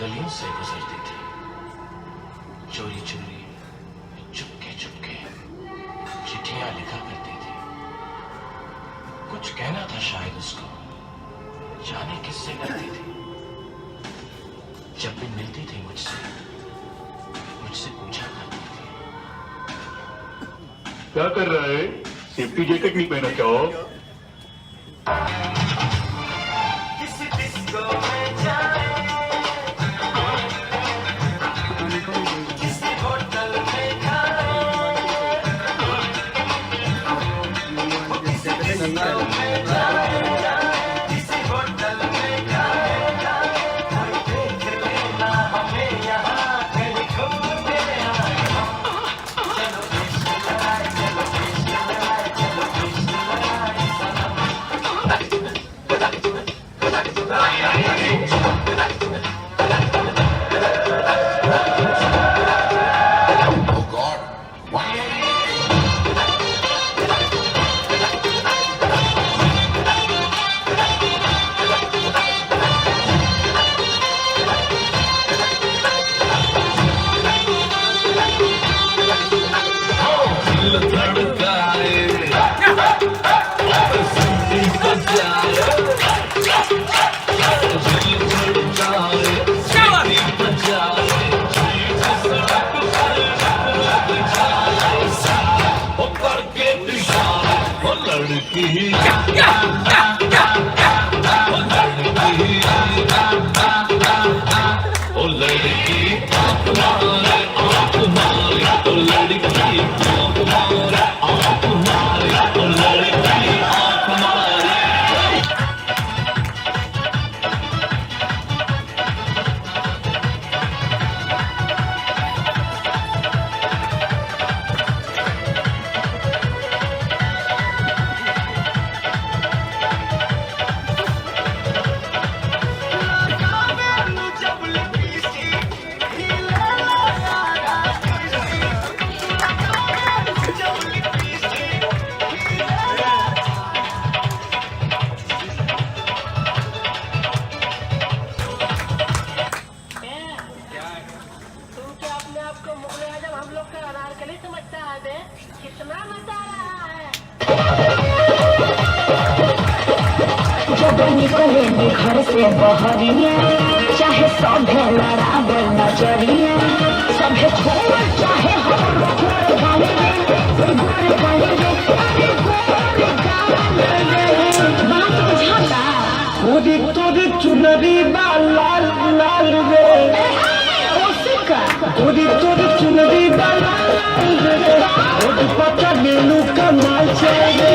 गलियों से गुजरती थी, चोरी चोरी चुपके चुपके चिट्ठियां लिखा करती थी। कुछ कहना था शायद उसको, जाने किससे करती थी। जब भी मिलती थी मुझसे पूछा करती थी, क्या कर रहा है? सेफ्टी जैकेट नहीं पहना क्या? निकलेंगे घर से बहरिया, चाहे सभे लड़ावे नजरिया, सभे छोड़ चाहे बात बुझाता। खुदी तुदी चुनरी बा लाल लाल रे, खुदी तुदी चुनरी बा लाल रे, पता मेनू कमाल चाहिए।